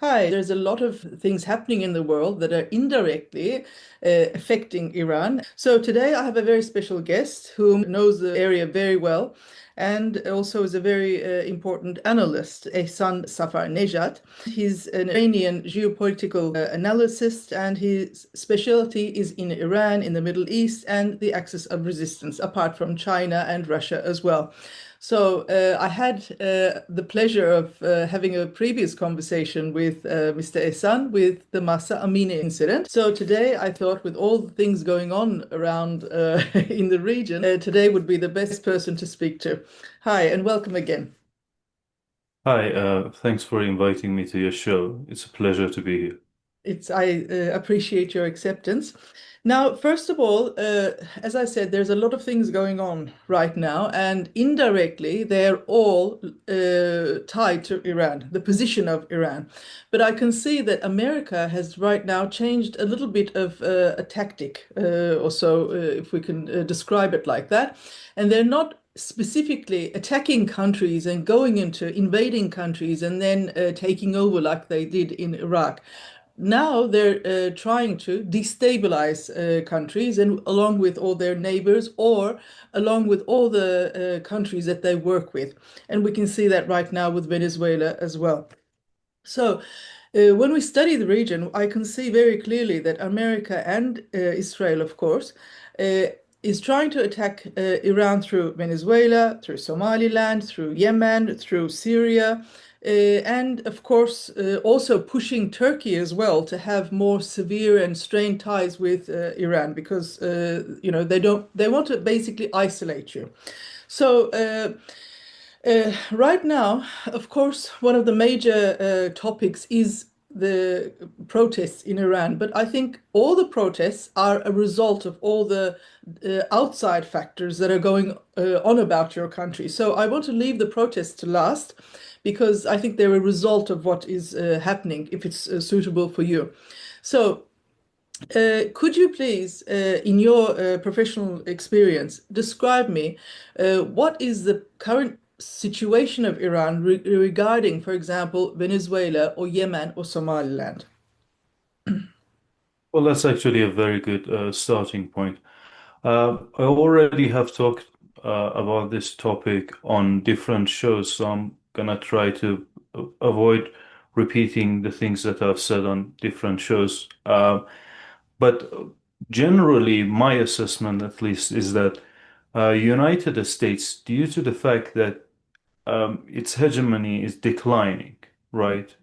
Hi, there's a lot of things happening in the world that are indirectly affecting Iran. So today I have a very special guest who knows the area very well and also is a very important analyst, Ehsan Safarnejad. He's an Iranian geopolitical analyst, and his specialty is in Iran, in the Middle East, and the axis of resistance, apart from China and Russia as well. So I had the pleasure of having a previous conversation with Mr. Ehsan with the Masa Amini incident. So today I thought, with all the things going on around in the region, today would be the best person to speak to. Hi, and welcome again. Hi, thanks for inviting me to your show. It's a pleasure to be here. I appreciate your acceptance. Now, first of all, as I said, there's a lot of things going on right now, and indirectly, they're all tied to Iran, the position of Iran. But I can see that America has right now changed a little bit of a tactic, or so, if we can describe it like that. And they're not specifically attacking countries and going into invading countries and then taking over like they did in Iraq. Now they're trying to destabilize countries and along with all their neighbors or along with all the countries that they work with. And we can see that right now with Venezuela as well. So when we study the region, I can see very clearly that America and Israel, of course, uh, is trying to attack Iran through Venezuela, through Somaliland, through Yemen, through Syria, and of course also pushing Turkey as well to have more severe and strained ties with Iran because they want to basically isolate you. So right now, of course, one of the major topics is the protests in Iran. But I think all the protests are a result of all the outside factors that are going on about your country. So I want to leave the protests to last because I think they're a result of what is happening, if it's suitable for you. So could you please, in your professional experience, describe me what is the current situation of Iran regarding, for example, Venezuela or Yemen or Somaliland? Well, that's actually a very good starting point. I already have talked about this topic on different shows, so I'm gonna try to avoid repeating the things that I've said on different shows. But generally, my assessment, at least, is that United States, due to the fact that its hegemony is declining, right?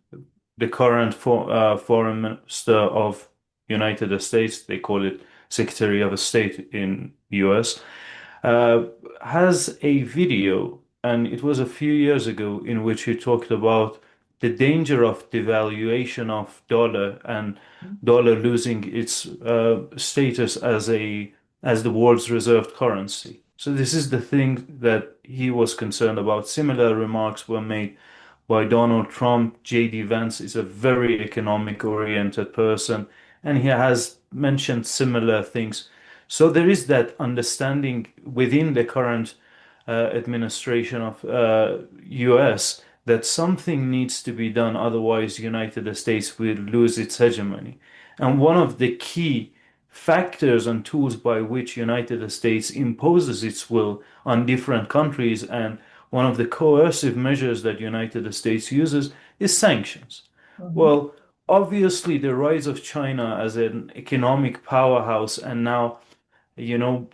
The current foreign minister of United States, they call it Secretary of State in US, uh, has a video, and it was a few years ago, in which he talked about the danger of devaluation of dollar and dollar losing its status as the world's reserve currency. So this is the thing that he was concerned about. Similar remarks were made by Donald Trump. J.D. Vance is a very economic oriented person, and he has mentioned similar things. So there is that understanding within the current administration of US that something needs to be done, otherwise United States will lose its hegemony. And one of the key factors and tools by which United States imposes its will on different countries, and one of the coercive measures that United States uses, is sanctions. Mhm. Well, obviously the rise of China as an economic powerhouse, and now you know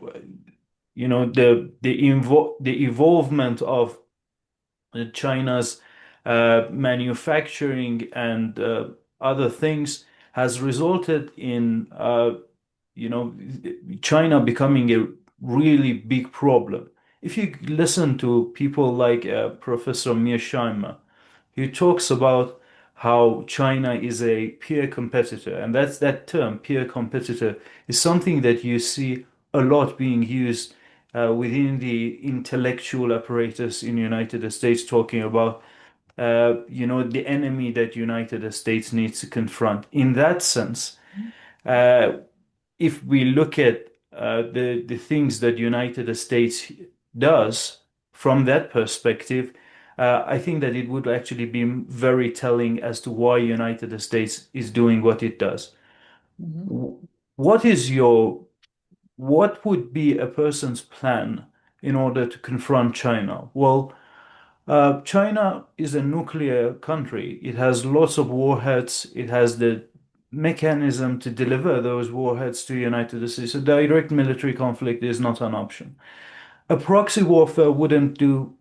the evolvement of China's manufacturing and other things has resulted in China becoming a really big problem. If you listen to people like Professor Mearsheimer, he talks about how China is a peer competitor, and that's that term, peer competitor, is something that you see a lot being used within the intellectual apparatus in United States, talking about the enemy that United States needs to confront. In that sense, uh, if we look at the things that United States does from that perspective, I think that it would actually be very telling as to why United States is doing what it does. Mhm. W- What is what would be a person's plan in order to confront China? Well, China is a nuclear country. It has lots of warheads. It has the mechanism to deliver those warheads to United States. A direct military conflict is not an option. A proxy warfare wouldn't do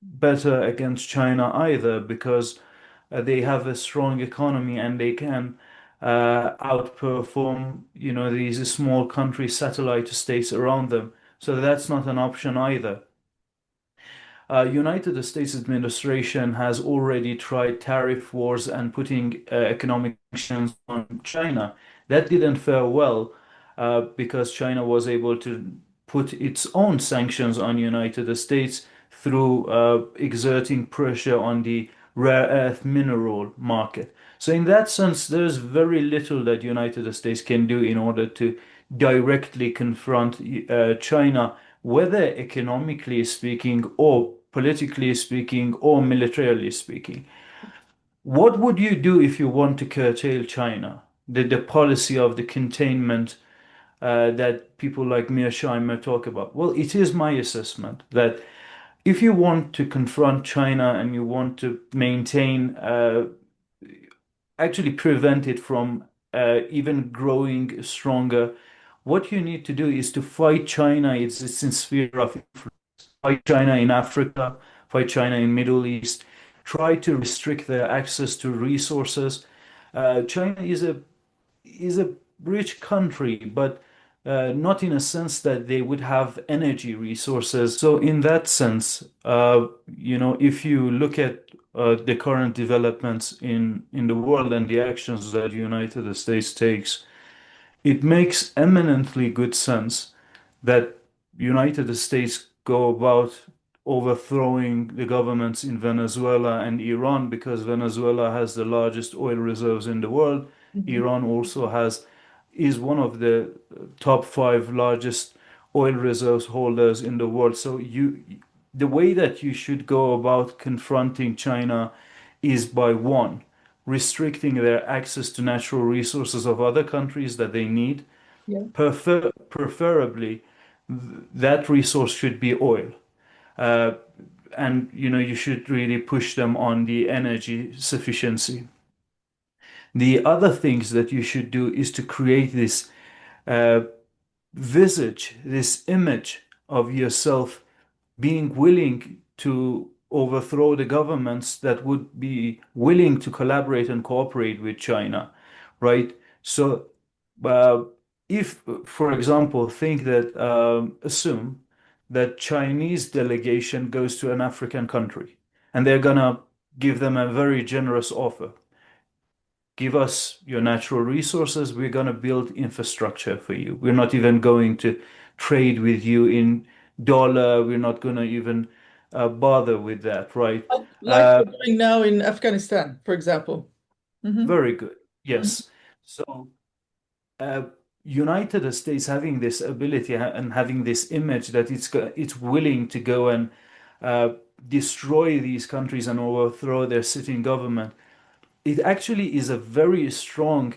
better against China either because they have a strong economy and they can outperform, these small country satellite states around them. So that's not an option either. United States administration has already tried tariff wars and putting economic sanctions on China. That didn't fare well because China was able to put its own sanctions on United States through exerting pressure on the rare earth mineral market. So in that sense, there's very little that United States can do in order to directly confront China, whether economically speaking or politically speaking or militarily speaking. What would you do if you want to curtail China? The policy of the containment that people like Mearsheimer talk about. Well, it is my assessment that if you want to confront China and you want to maintain, actually prevent it from even growing stronger, what you need to do is to fight China. It's in sphere of influence. Fight China in Africa, fight China in Middle East. Try to restrict their access to resources. China is a rich country, but not in a sense that they would have energy resources. So in that sense, if you look at the current developments in the world and the actions that the United States takes, it makes eminently good sense that United States go about overthrowing the governments in Venezuela and Iran because Venezuela has the largest oil reserves in the world. Mhm. Iran also is one of the top five largest oil reserves holders in the world. So the way that you should go about confronting China is by one, restricting their access to natural resources of other countries that they need. Yeah. Preferably, that resource should be oil. Uh, and you should really push them on the energy sufficiency. The other things that you should do is to create this uh, visage, this image of yourself being willing to overthrow the governments that would be willing to collaborate and cooperate with China, right? So, uh, if, for example, assume that Chinese delegation goes to an African country and they're gonna give them a very generous offer. Give us your natural resources. We're going to build infrastructure for you. We're not even going to trade with you in dollar. We're not going to even bother with that, right? Like Uh, we're doing now in Afghanistan, for example. Hmm. Very good. Hmm. Yes. So, uh, United States having this ability and having this image that it's willing to go and uh, destroy these countries and overthrow their sitting government, it actually is a very strong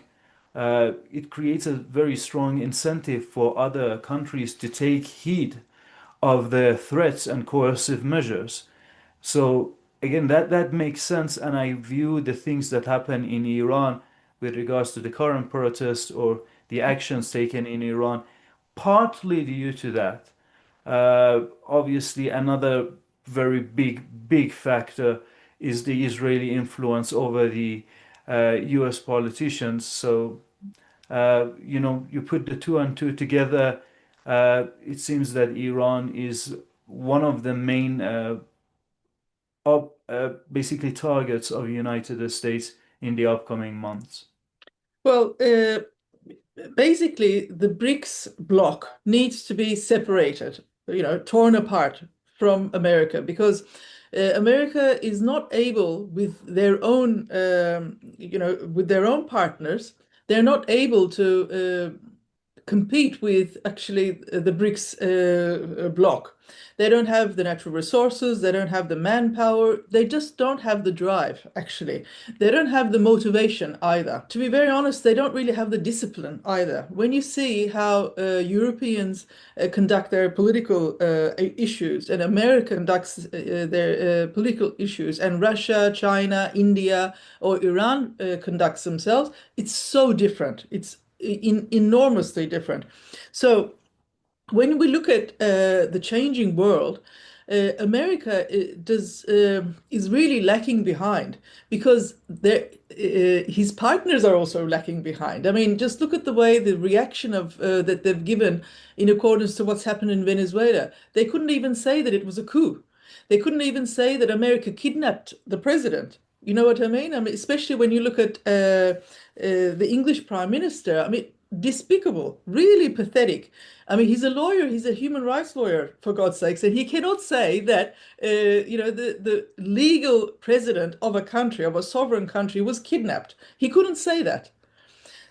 it creates a very strong incentive for other countries to take heed of the threats and coercive measures. So again, that makes sense, and I view the things that happen in Iran with regards to the current protests or the actions taken in Iran, partly due to that. Obviously, another very big factor is the Israeli influence over the U.S. politicians. So, you put the two and two together, it seems that Iran is one of the main basically targets of United States in the upcoming months. Well, basically, the BRICS bloc needs to be separated, torn apart from America because America is not able, with their own partners, they're not able to compete with actually the BRICS bloc. They don't have the natural resources, they don't have the manpower, they just don't have the drive, actually. They don't have the motivation either. To be very honest, they don't really have the discipline either. When you see how Europeans conduct their political issues, and America conducts their political issues, and Russia, China, India, or Iran conducts themselves, it's so different. It's enormously different. So when we look at the changing world, America is really lacking behind because his partners are also lacking behind. I mean, just look at the way the reaction of that they've given in accordance to what's happened in Venezuela. They couldn't even say that it was a coup. They couldn't even say that America kidnapped the president. You know what I mean? I mean, especially when you look at the English Prime Minister. I mean, despicable, really pathetic. I mean, he's a lawyer, he's a human rights lawyer, for God's sakes, and he cannot say that, the legal president of a country, of a sovereign country, was kidnapped. He couldn't say that.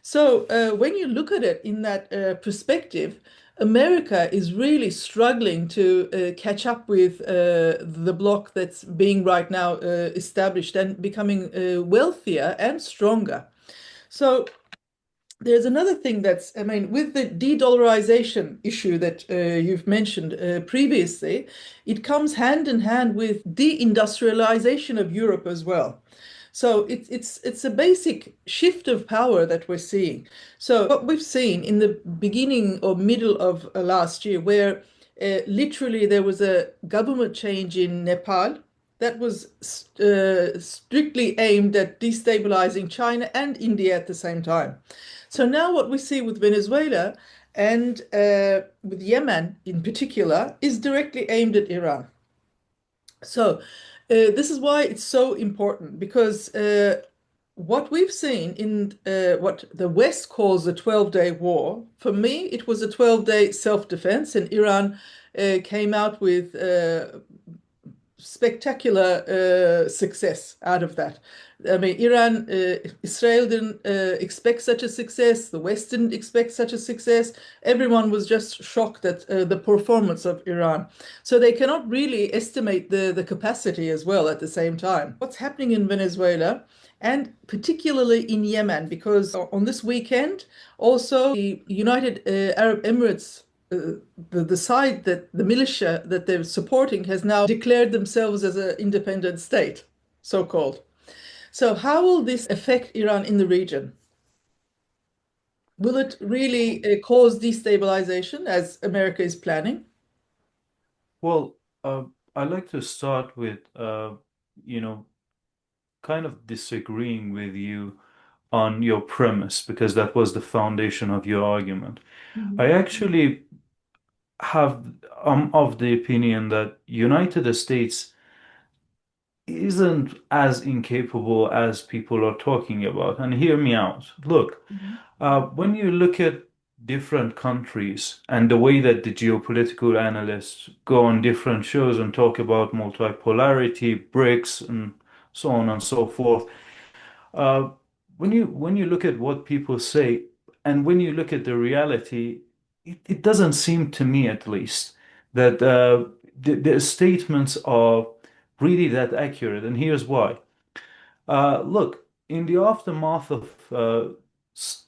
So when you look at it in that perspective, America is really struggling to catch up with the bloc that's being right now established and becoming wealthier and stronger. So there's another thing that's, I mean, with the de-dollarization issue that you've mentioned previously, it comes hand in hand with de-industrialization of Europe as well. So it's a basic shift of power that we're seeing. So what we've seen in the beginning or middle of last year, where literally there was a government change in Nepal that was strictly aimed at destabilizing China and India at the same time. So now what we see with Venezuela and with Yemen in particular is directly aimed at Iran. So this is why it's so important because what we've seen in what the West calls the 12-day war, for me, it was a 12-day self-defense, and Iran came out with spectacular success out of that. I mean, Israel didn't expect such a success. The West didn't expect such a success. Everyone was just shocked at the performance of Iran. So they cannot really estimate the capacity as well at the same time. What's happening in Venezuela, and particularly in Yemen, because on this weekend, also the United Arab Emirates, the side that the militia that they're supporting has now declared themselves as an independent state, so-called. So how will this affect Iran in the region? Will it really cause destabilization as America is planning? Well, I'd like to start with, you know, kind of disagreeing with you on your premise because that was the foundation of your argument. Mhm. I actually have of the opinion that United States isn't as incapable as people are talking about. And hear me out. Look, Mhm. when you look at different countries and the way that the geopolitical analysts go on different shows and talk about multipolarity, BRICS, and so on and so forth, uh, when you look at what people say and when you look at the reality, it doesn't seem to me, at least, that the statements are really that accurate. And here's why. Look, in the aftermath of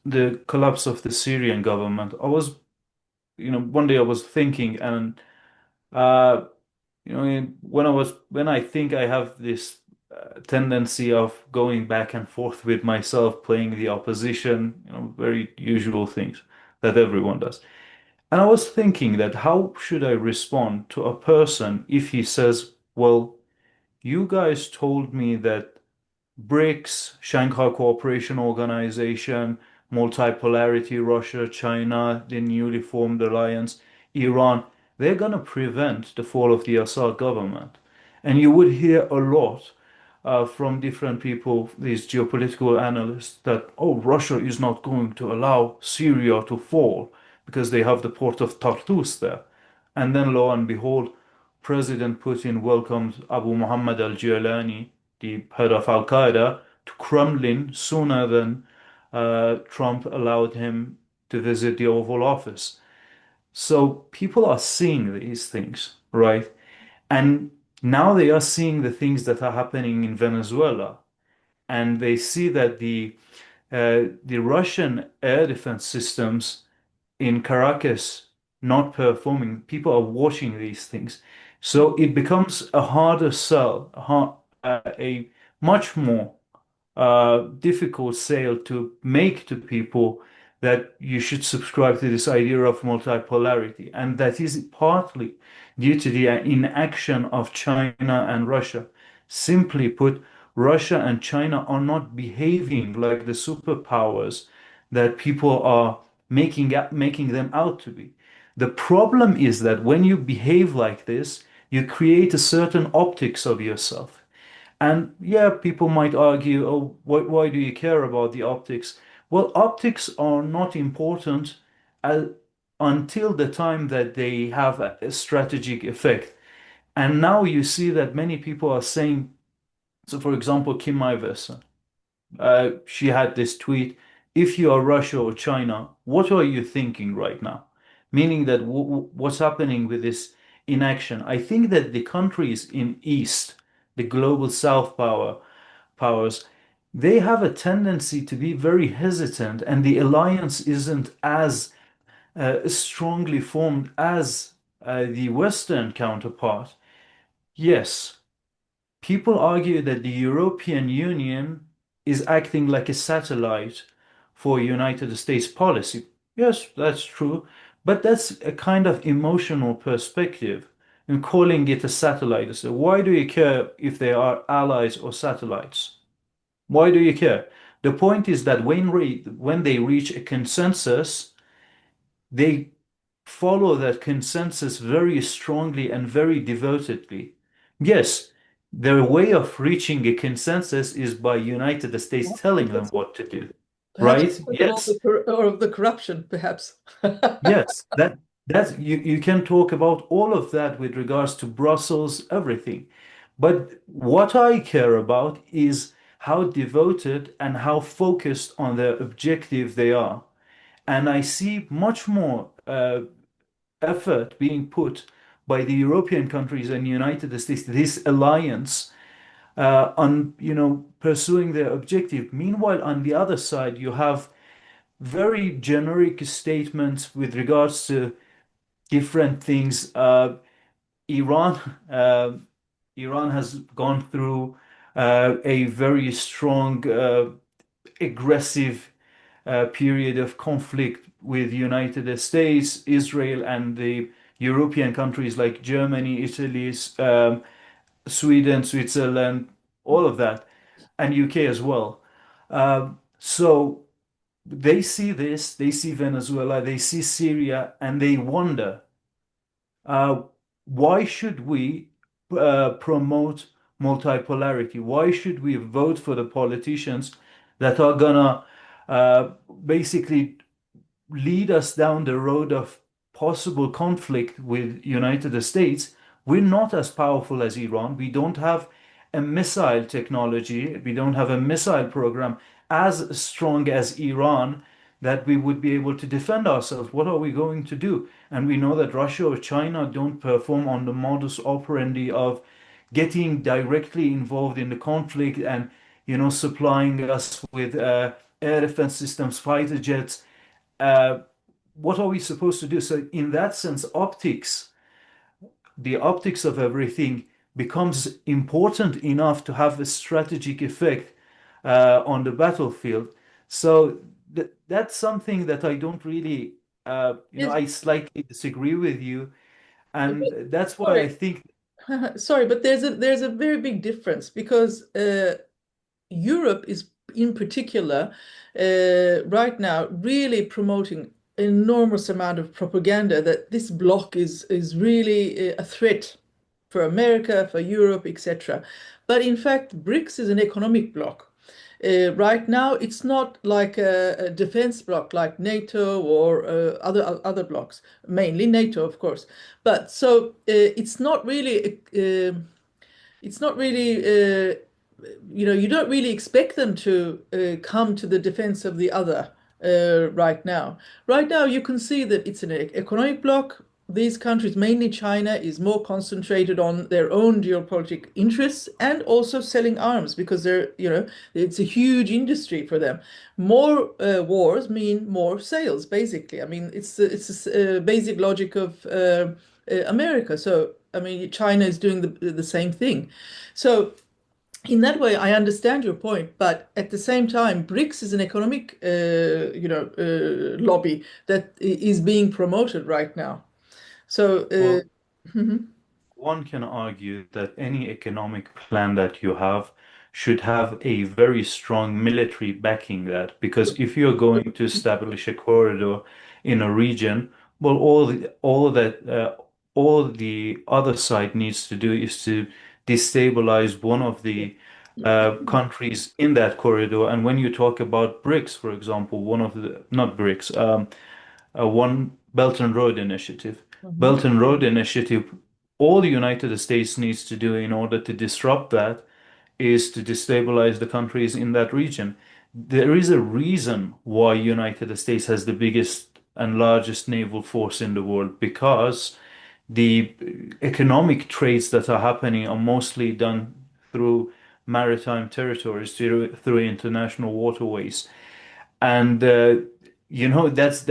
the collapse of the Syrian government, one day I was thinking, and uh, when I think I have this tendency of going back and forth with myself, playing the opposition, very usual things that everyone does. And I was thinking that how should I respond to a person if he says, well, you guys told me that BRICS, Shanghai Cooperation Organization, multipolarity, Russia, China, the newly formed alliance, Iran, they're going to prevent the fall of the Assad government. And you would hear a lot from different people, these geopolitical analysts, that, oh, Russia is not going to allow Syria to fall because they have the port of Tartus there. And then, lo and behold, President Putin welcomed Abu Muhammad al-Jilani, the head of Al-Qaeda, to Kremlin sooner than Trump allowed him to visit the Oval Office. So people are seeing these things, right? And now they are seeing the things that are happening in Venezuela, and they see that the Russian air defense systems in Caracas not performing. People are watching these things, so it becomes a harder sell, a much more difficult sale to make to people that you should subscribe to this idea of multipolarity. And that is partly due to the inaction of China and Russia. Simply put, Russia and China are not behaving like the superpowers that people are making them out to be. The problem is that when you behave like this, you create a certain optics of yourself. And yeah, people might argue, oh, why do you care about the optics? Well, optics are not important uh, until the time that they have a strategic effect. And now you see that many people are saying, so for example, Kim Iverson, she had this tweet, if you are Russia or China, what are you thinking right now? Meaning that what's happening with this inaction? I think that the countries in East, the global South powers, they have a tendency to be very hesitant, and the alliance isn't as strongly formed as the Western counterpart. Yes, people argue that the European Union is acting like a satellite for United States policy. Yes, that's true, but that's a kind of emotional perspective and calling it a satellite. So why do you care if they are allies or satellites? Why do you care? The point is that when they reach a consensus, they follow that consensus very strongly and very devotedly. Yes, their way of reaching a consensus is by United States telling them what to do, Perhaps right? because of all Yes, of the corruption, perhaps. yes. That's you can talk about all of that with regards to Brussels, everything. But what I care about is how devoted and how focused on their objective they are. And I see much more effort being put by the European countries and United States, this alliance, on pursuing their objective. Meanwhile, on the other side, you have very generic statements with regards to different things. Iran, Iran has gone through a very strong, aggressive period of conflict with the United States, Israel, and the European countries like Germany, Italy, Sweden, Switzerland, all of that, and UK as well. So they see this, they see Venezuela, they see Syria, and they wonder, uh, why should we promote multipolarity? Why should we vote for the politicians that are gonna uh, basically lead us down the road of possible conflict with United States? We're not as powerful as Iran. We don't have a missile technology. We don't have a missile program as strong as Iran that we would be able to defend ourselves. What are we going to do? And we know that Russia or China don't perform on the modus operandi of getting directly involved in the conflict and supplying us with air defense systems, fighter jets. uh, what are we supposed to do? So in that sense, the optics of everything becomes important enough to have a strategic effect on the battlefield. So that's something that I don't really, Yes, I slightly disagree with you, but and that's why I sorry, think, sorry, but there's a very big difference because Europe is in particular right now really promoting enormous amount of propaganda that this bloc is really a threat for America, for Europe, etc. But in fact, BRICS is an economic bloc. Right now, it's not like a defense bloc like NATO or other blocs, mainly NATO, of course. But so it's not really, you don't really expect them to come to the defense of the other right now. Right now, you can see that it's an economic bloc. These countries, mainly China, is more concentrated on their own geopolitical interests and also selling arms because it's a huge industry for them. More wars mean more sales, basically. I mean, it's a basic logic of America. So, I mean, China is doing the same thing. So in that way, I understand your point, but at the same time, BRICS is an economic, lobby that is being promoted right now. So, Well, mhm, one can argue that any economic plan that you have should have a very strong military backing that, because if you're going to establish a corridor in a region, well, all the other side needs to do is to destabilize one of the countries in that corridor. And when you talk about BRICS, for example, one of the, not BRICS, one Belt and Road Initiative. mhm. Belt and Road Initiative, all the United States needs to do in order to disrupt that is to destabilize the countries in that region. There is a reason why United States has the biggest and largest naval force in the world, because the economic trades that are happening are mostly done through maritime territories, through international waterways. And that's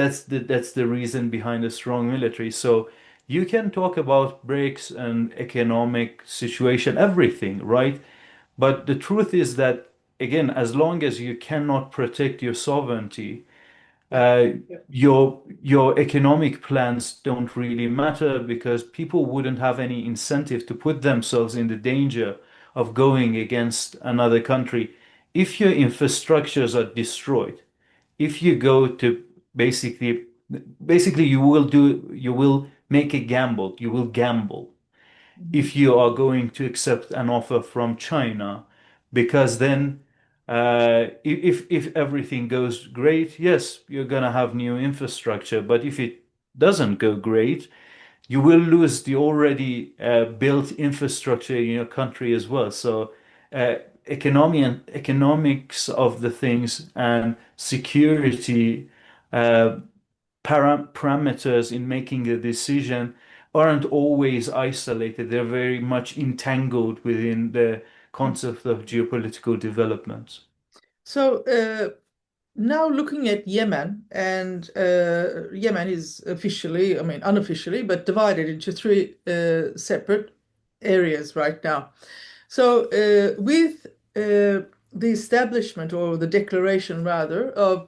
the reason behind a strong military. So you can talk about breaks and economic situation, everything, right? But the truth is that, again, as long as you cannot protect your sovereignty, Yeah, uh, yeah. your economic plans don't really matter, because people wouldn't have any incentive to put themselves in the danger of going against another country if your infrastructures are destroyed. If you go to basically basically you will make a gamble, you will gamble Mhm. if you are going to accept an offer from China, because then if everything goes great, yes, you're gonna have new infrastructure, but if it doesn't go great, you will lose the already built infrastructure in your country as well. So economy and economics of the things and security uh, parameters in making a decision aren't always isolated. They're very much entangled within the concept of geopolitical development. So, now looking at Yemen, and Yemen is officially, I mean, unofficially, but divided into three separate areas right now. So, with the establishment or the declaration rather of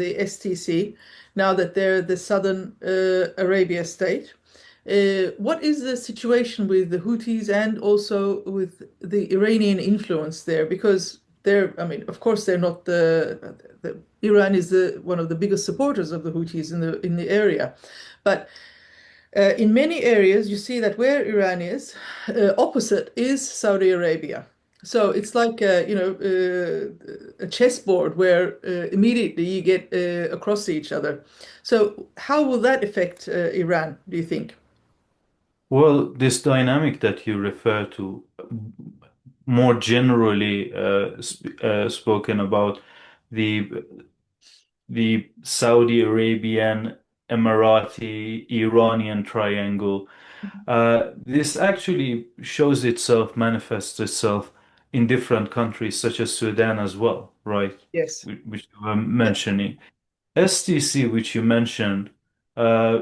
the STC, now that they're the Southern Arabia state, what is the situation with the Houthis and also with the Iranian influence there? Because I mean, of course, they're not Iran is one of the biggest supporters of the Houthis in the area, but in many areas, you see that where Iran is, opposite is Saudi Arabia. So it's like a chessboard where immediately you get across each other. So how will that affect Iran, do you think? Well, this dynamic that you refer to, more generally spoken about, the the Saudi Arabian, Emirati, Iranian triangle. This actually manifests itself in different countries such as Sudan as well, right? Yes. Which you were Yeah. mentioning. STC, which you mentioned,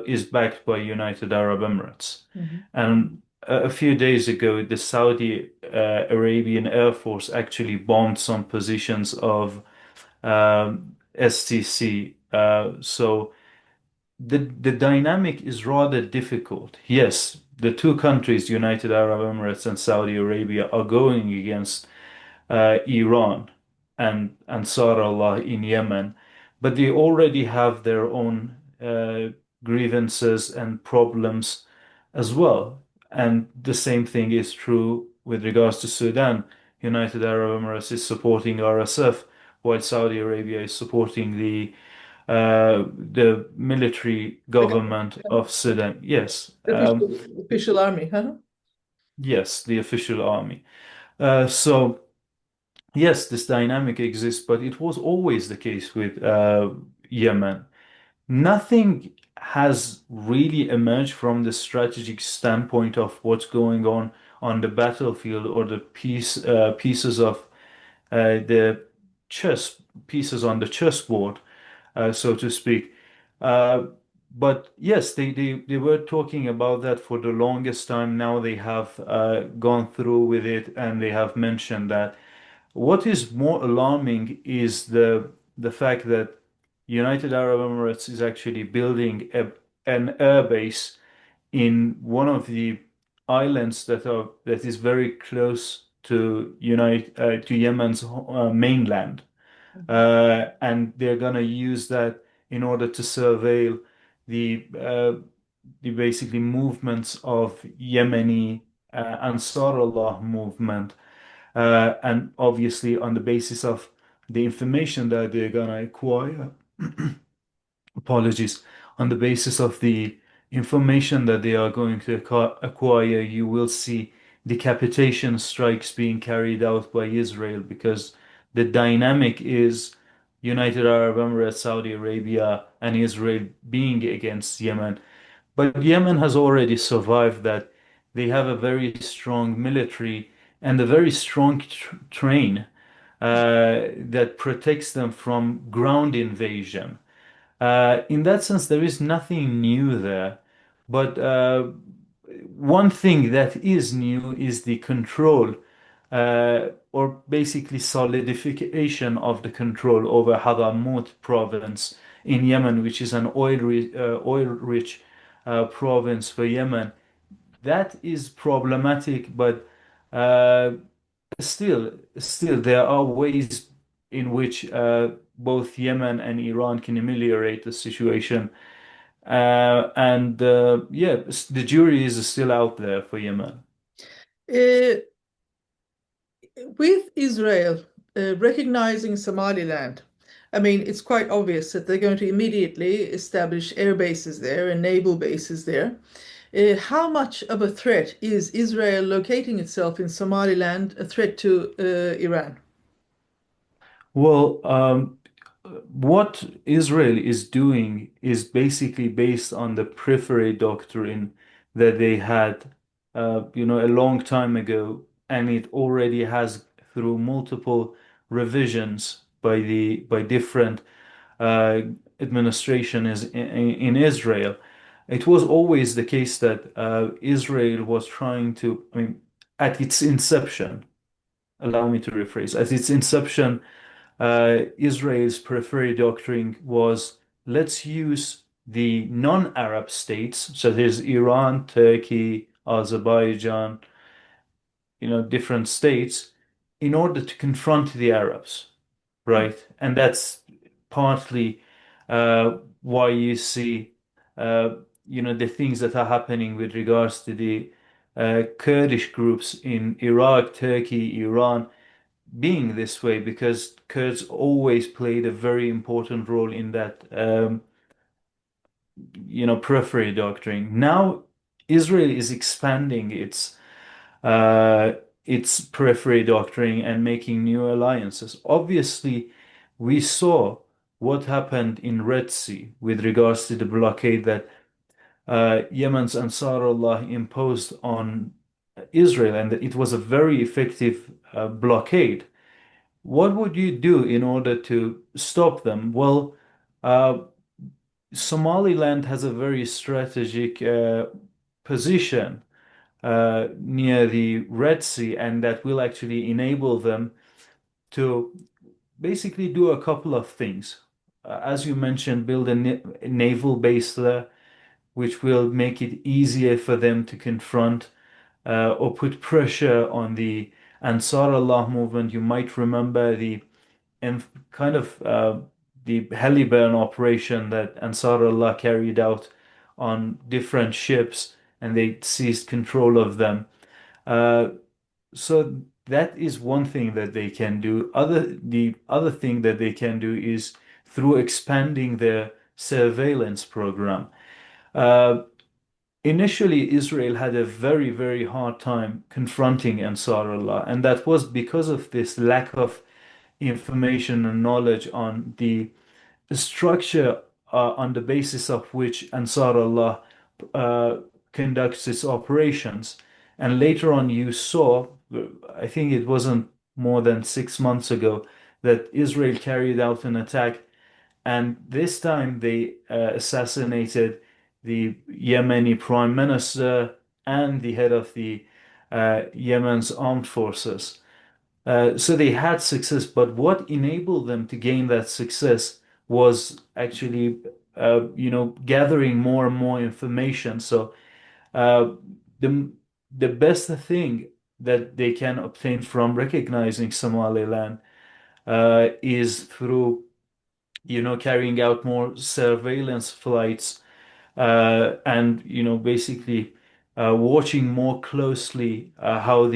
is backed by United Arab Emirates. Mhm. And a few days ago, the Saudi Arabian Air Force actually bombed some positions of STC. So the dynamic is rather difficult. Yes, the two countries, United Arab Emirates and Saudi Arabia, are going against Iran and Ansar Allah in Yemen, but they already have their own grievances and problems as well. And the same thing is true with regards to Sudan. United Arab Emirates is supporting RSF, while Saudi Arabia is supporting the military The government, government of Sudan. Yes, the official army, huh? yes, the official army. So yes, this dynamic exists, but it was always the case with Yemen. Nothing has really emerged from the strategic standpoint of what's going on the battlefield or the pieces of the chess pieces on the chessboard, so to speak. Uh, but yes, they were talking about that for the longest time. Now they have gone through with it and they have mentioned that. What is more alarming is the fact that United Arab Emirates is actually building an air base in one of the islands that is very close to Yemen's mainland, and they're gonna use that in order to surveil the uh, the basically movements of Yemeni Ansarullah movement, and obviously on the basis of the information that they're gonna acquire. Apologies. On the basis of the information that they are going to acquire, you will see decapitation strikes being carried out by Israel because the dynamic is United Arab Emirates, Saudi Arabia, and Israel being against Yemen. But Yemen has already survived that. They have a very strong military and a very strong train that protects them from ground invasion. In that sense, there is nothing new there. But one thing that is new is the control, or basically solidification of the control over Hadramaut province in Yemen, which is an oil-rich province for Yemen. That is problematic, but uh, still, there are ways in which both Yemen and Iran can ameliorate the situation. And yeah, the jury is still out there for Yemen. Uh, with Israel recognizing Somaliland, I mean, it's quite obvious that they're going to immediately establish air bases there and naval bases there. How much of a threat is Israel locating itself in Somaliland a threat to Iran? Well, what Israel is doing is basically based on the periphery doctrine that they had, a long time ago, and it already has through multiple revisions by different uh, administrations in Israel. It was always the case that Israel was trying to, I mean, at its inception, allow me to rephrase, at its inception, Israel's periphery doctrine was let's use the non-Arab states, such as Iran, Turkey, Azerbaijan, different states, in order to confront the Arabs, right? And that's partly why you see, the things that are happening with regards to the Kurdish groups in Iraq, Turkey, Iran being this way because Kurds always played a very important role in that periphery doctrine. Now Israel is expanding its periphery doctrine and making new alliances. Obviously, we saw what happened in Red Sea with regards to the blockade that Yemen's Ansarullah imposed on Israel, and it was a very effective blockade. What would you do in order to stop them? Well, uh, Somaliland has a very strategic position near the Red Sea, and that will actually enable them to basically do a couple of things. As you mentioned, build a naval base there, which will make it easier for them to confront or put pressure on the Ansar Allah movement. You might remember and kind of the Heliburn operation that Ansarullah carried out on different ships, and they seized control of them. Uh, so that is one thing that they can do. The other thing that they can do is through expanding their surveillance program. Uh, Initially, Israel had a very, very hard time confronting Ansarullah, and that was because of this lack of information and knowledge on the structure on the basis of which Ansar Allah uh, conducts its operations. And later on, you saw, I think it wasn't more than 6 months ago, that Israel carried out an attack, and this time they assassinated the Yemeni prime minister and the head of the Yemen's armed forces. So they had success, but what enabled them to gain that success was actually, gathering more and more information. So uh, the the best thing that they can obtain from recognizing Somaliland is through, carrying out more surveillance flights and basically watching more closely uh, how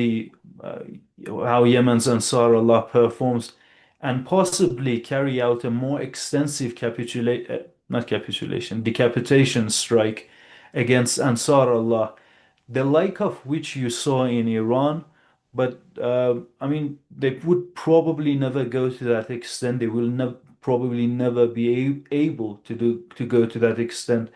Yemen's Ansar Allah performs, and possibly carry out a more extensive not capitulation, decapitation strike against Ansar Allah, the like of which you saw in Iran. But I mean, they would probably never go to that extent. They will never probably never be able to go to that extent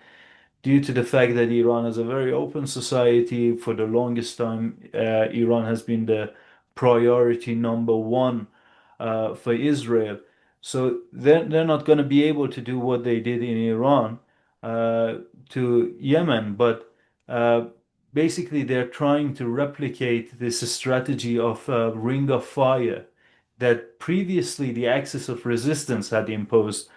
due to the fact that Iran is a very open society. For the longest time, Iran has been the priority number one for Israel. So they're not going to be able to do what they did in Iran uh, to Yemen, but uh, basically they're trying to replicate this strategy of ring of fire that previously the axis of resistance had imposed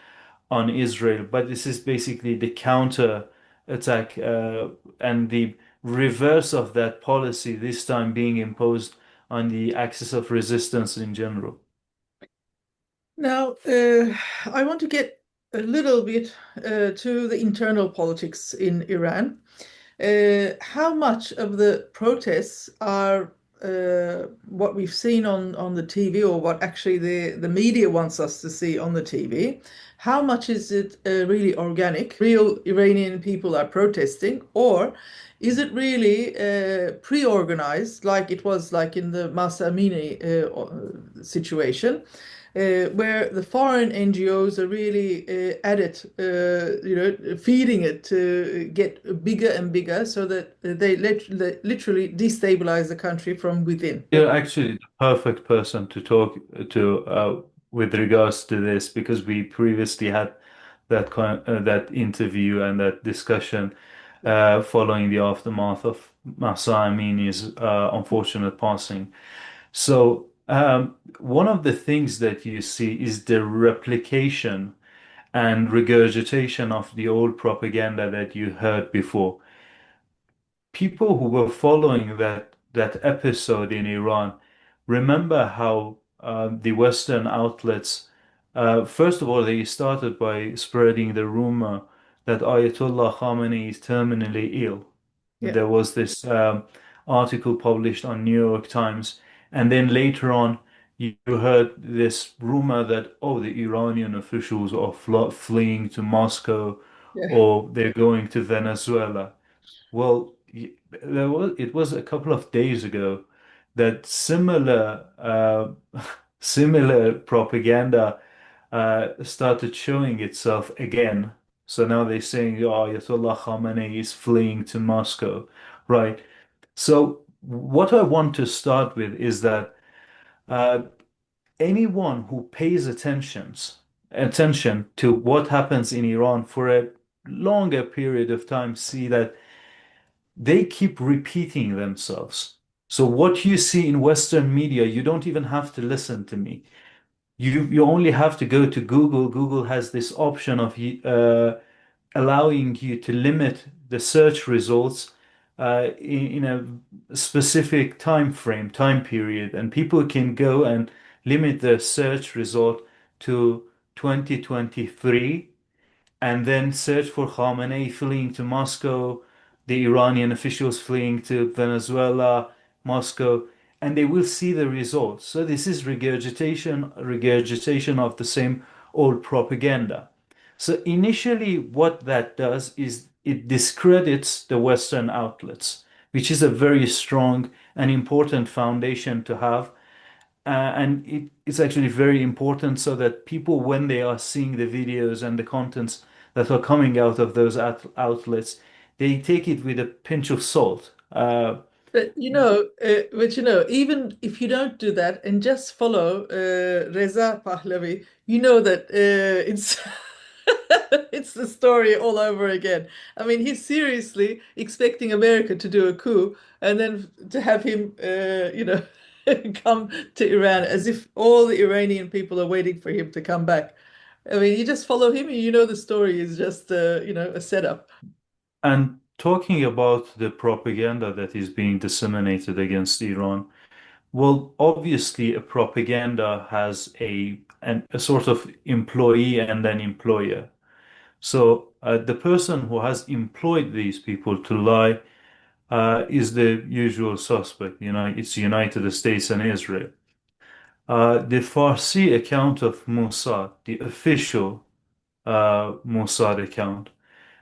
on Israel. But this is basically the counter attack and the reverse of that policy, this time being imposed on the axis of resistance in general. Now, I want to get a little bit to the internal politics in Iran. How much of the protests are what we've seen on the TV, or what actually the media wants us to see on the TV? How much is it really organic? Real Iranian people are protesting, or is it really pre-organized, like it was like in the Masa Amini situation? Where the foreign NGOs are really at it, feeding it to get bigger and bigger, so that they literally destabilize the country from within. You're actually the perfect person to talk to with regards to this, because we previously had that interview and that discussion following the aftermath of Mahsa Amini's unfortunate passing. So one of the things that you see is the replication and regurgitation of the old propaganda that you heard before. People who were following that episode in Iran remember how the Western outlets, first of all, they started by spreading the rumor that Ayatollah Khamenei is terminally ill. Yeah. There was this article published on New York Times, and then later on, you heard this rumor that, oh, the Iranian officials are fleeing to Moscow, Yeah. or they're going to Venezuela. Well, it was a couple of days ago that similar propaganda started showing itself again. So now they're saying, oh, Ayatollah Khamenei is fleeing to Moscow, right? So what I want to start with is that uh, anyone who pays attention to what happens in Iran for a longer period of time see that they keep repeating themselves. So what you see in Western media, you don't even have to listen to me. You only have to go to Google. Google has this option of allowing you to limit the search results in a specific time period, and people can go and limit the search result to 2023 and then search for Khamenei fleeing to Moscow, the Iranian officials fleeing to Venezuela, Moscow, and they will see the results. So this is regurgitation of the same old propaganda. So initially, what that does is it discredits the Western outlets, which is a very strong and important foundation to have. and it's actually very important so that people, when they are seeing the videos and the contents that are coming out of those outlets, they take it with a pinch of salt. Even if you don't do that and just follow Reza Pahlavi, you know that it's it's the story all over again. I mean, he's seriously expecting America to do a coup and then to have him, come to Iran as if all the Iranian people are waiting for him to come back. I mean, you just follow him and you know the story is just, a setup. And talking about the propaganda that is being disseminated against Iran, well, obviously, a propaganda has a sort of employee and an employer. So the person who has employed these people to lie is the usual suspect. You know, it's the United States and Israel. The Farsi account of Mossad, the official Mossad account,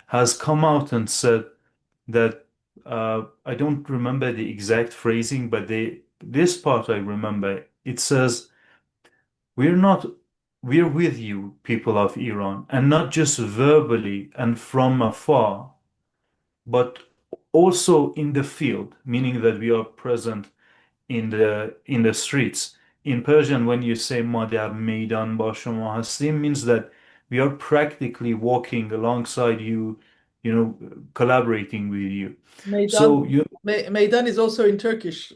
has come out and said that I don't remember the exact phrasing, but this part I remember. It says, "We're not, we're with you, people of Iran, and not just verbally and from afar, but also in the field," meaning that we are present in the streets. In Persian, when you say "ما در میدان با شما هستیم," means that we are practically walking alongside you, you know, collaborating with you. Meydan, So you, Meydan is also in Turkish.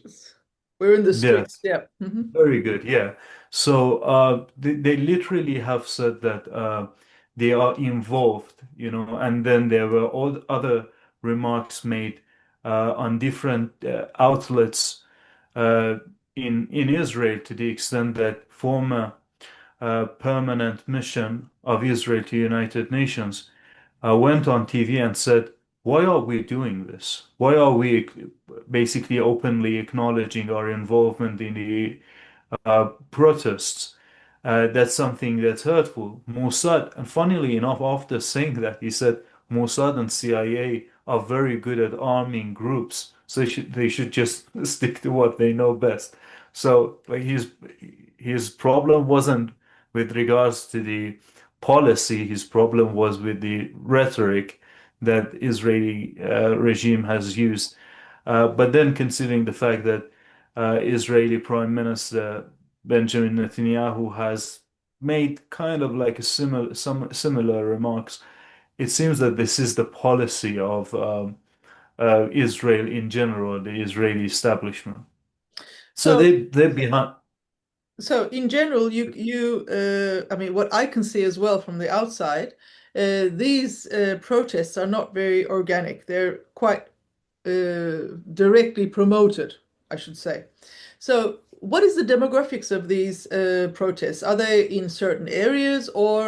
We're in the streets. yes, Yeah. Mhm. very good. Yeah. So they literally have said that they are involved, you know, and then there were all other remarks made on different outlets uh, in Israel, to the extent that former permanent mission of Israel to United Nations went on TV and said, "Why are we doing this? Why are we basically openly acknowledging our involvement in the protests? That's something that's hurtful." Mossad, and funnily enough, after saying that, he said Mossad and CIA are very good at arming groups, so they should just stick to what they know best. So like his problem wasn't with regards to the policy, his problem was with the rhetoric that Israeli regime has used. But then considering the fact that Israeli Prime Minister Benjamin Netanyahu has made kind of like some similar remarks, it seems that this is the policy of Israel in general, the Israeli establishment. So So, they're behind. so in general, I mean, what I can see as well from the outside, these protests are not very organic. They're quite directly promoted, I should say. So, what is the demographics of these protests? Are they in certain areas, or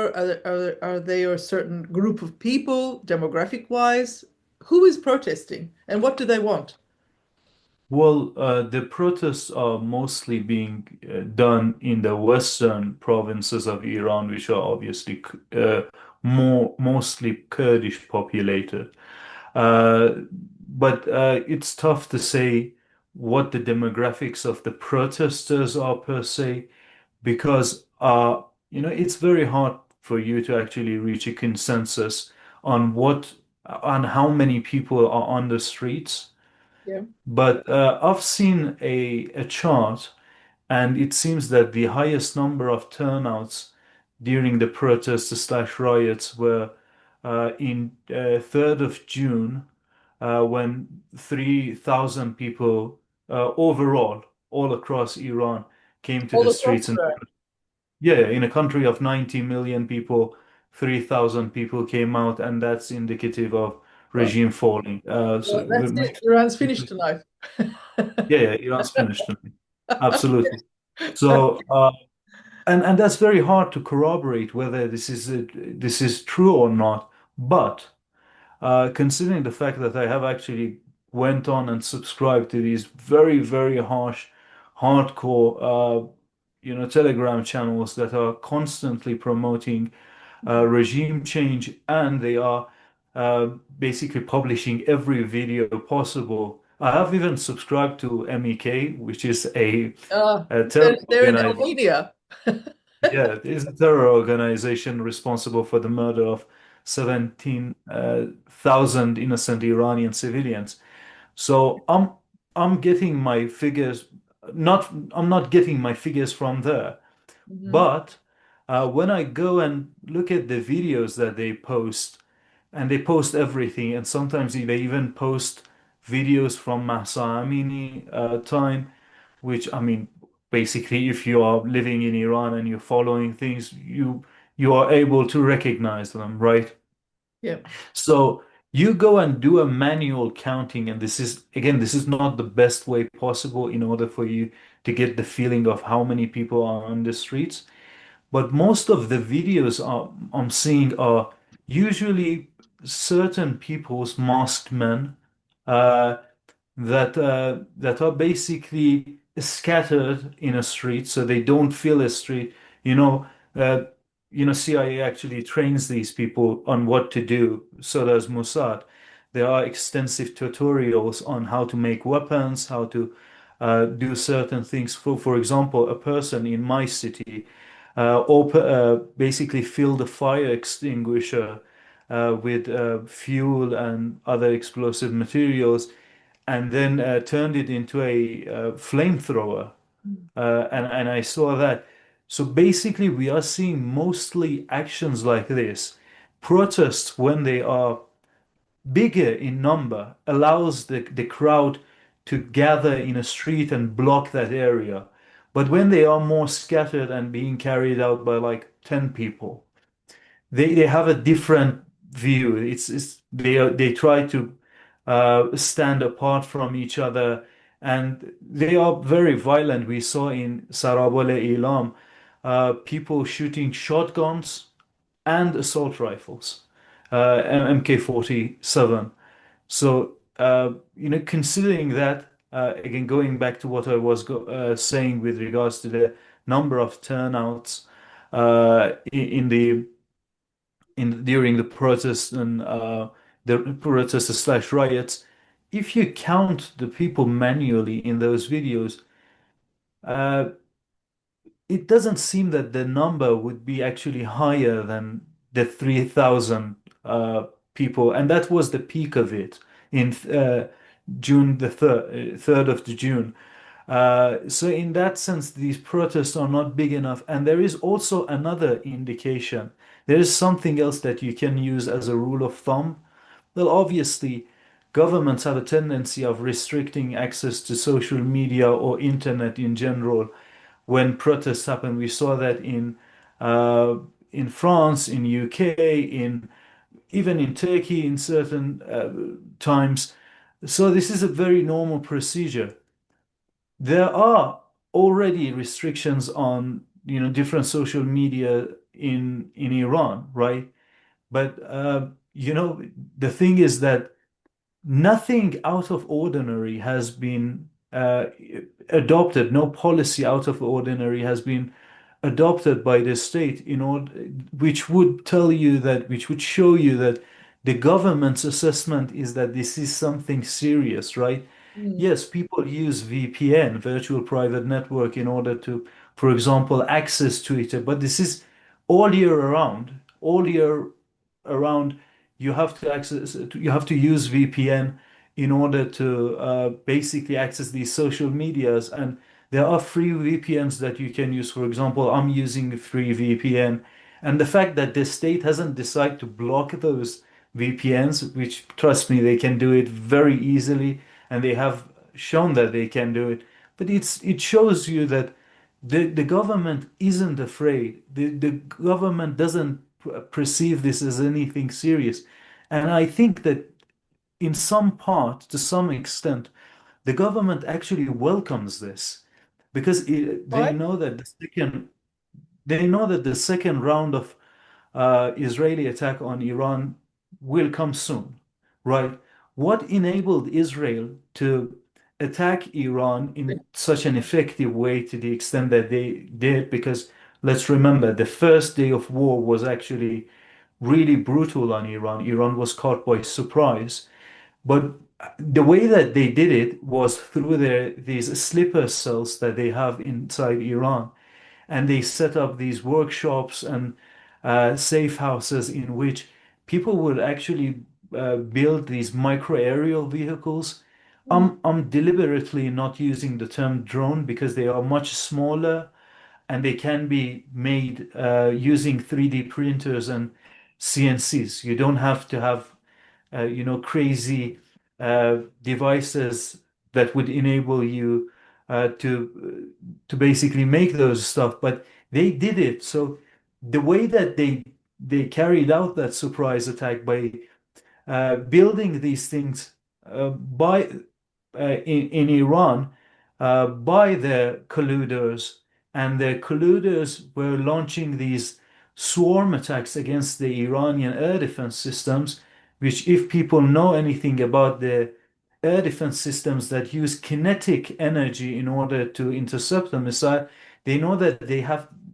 are they a certain group of people, demographic wise? Who is protesting, and what do they want? Well, the protests are mostly being done in the western provinces of Iran, which are obviously mostly Kurdish populated. Uh, but it's tough to say what the demographics of the protesters are per se, because it's very hard for you to actually reach a consensus on on how many people are on the streets. Yeah. But I've seen a chart, and it seems that the highest number of turnouts during the protests slash riots were in 3rd of June, when 3,000 people overall, all across Iran, came to All the across streets. And Iran. yeah, in a country of 90 million people, 3,000 people came out, and that's indicative of Well, regime falling. So well, it that's makes it. Iran's finished tonight. Yeah, Iran's finished. Absolutely. So, and that's very hard to corroborate whether this is true or not. But considering the fact that I have actually went on and subscribed to these very, very harsh, hardcore, Telegram channels that are constantly promoting regime change, and they are basically publishing every video possible I have even subscribed to MEK, which is a terror They're in organization. Albania. Yeah, it is a terror organization responsible for the murder of 17,000 innocent Iranian civilians. So I'm getting my figures not I'm not getting my figures from there. Mhm. But when I go and look at the videos that they post, and they post everything, and sometimes they even post videos from Mahsa Amini time, which I mean, basically, if you are living in Iran and you're following things, you are able to recognize them, right? Yeah. So you go and do a manual counting, and this is again, this is not the best way possible in order for you to get the feeling of how many people are on the streets. But most of the videos I'm seeing are usually certain people's masked men, uh, that are basically scattered in a street, so they don't feel a street. You know, uh, CIA actually trains these people on what to do. So does Mossad. There are extensive tutorials on how to make weapons, how to do certain things. For example, a person in my city basically filled a fire extinguisher with fuel and other explosive materials, and then turned it into a flamethrower. And I saw that. So basically, we are seeing mostly actions like this. Protests, when they are bigger in number, allows the crowd to gather in a street and block that area. But when they are more scattered and being carried out by like 10 people, they have a different view. They try to stand apart from each other, and they are very violent. We saw in Sarabale Ilam people shooting shotguns and assault rifles, MK-47. So considering that, again, going back to what I was saying with regards to the number of turnouts in the in during the protests and the protests slash riots, if you count the people manually in those videos, uh, it doesn't seem that the number would be actually higher than the 3,000 people, and that was the peak of it in June the 3rd of the June. So in that sense, these protests are not big enough. And there is also another indication. There is something else that you can use as a rule of thumb. Well, obviously, governments have a tendency of restricting access to social media or internet in general when protests happen. We saw that in France, in UK, in even in Turkey in certain times. So this is a very normal procedure. There are already restrictions on, different social media in Iran, right? But the thing is that nothing out of ordinary has been adopted. No policy out of ordinary has been adopted by the state in order, which would show you that the government's assessment is that this is something serious, right? Mm. Yes, people use VPN, virtual private network, in order to, for example, access Twitter, but this is all year around. All year around, you have to use VPN in order to basically access these social medias. And there are free VPNs that you can use. For example, I'm using a free VPN. And the fact that the state hasn't decided to block those VPNs, which, trust me, they can do it very easily, and they have shown that they can do it. But it shows you that the government isn't afraid. The government doesn't perceive this as anything serious. And I think that in some part, to some extent, the government actually welcomes this because Why? they know that the second round of Israeli attack on Iran will come soon, right? What enabled Israel to attack Iran in such an effective way to the extent that they did? Because let's remember, the first day of war was actually really brutal on Iran. Iran was caught by surprise. But the way that they did it was through these sleeper cells that they have inside Iran, and they set up these workshops and safe houses in which people would actually build these micro aerial vehicles. Mhm. I'm deliberately not using the term drone because they are much smaller and they can be made using 3D printers and CNCs. You don't have to have crazy devices that would enable you to basically make those stuff. But they did it. So the way that they carried out that surprise attack by building these things by in Iran by the colluders, and the colluders were launching these swarm attacks against the Iranian air defense systems, which, if people know anything about the air defense systems that use kinetic energy in order to intercept a missile, they know that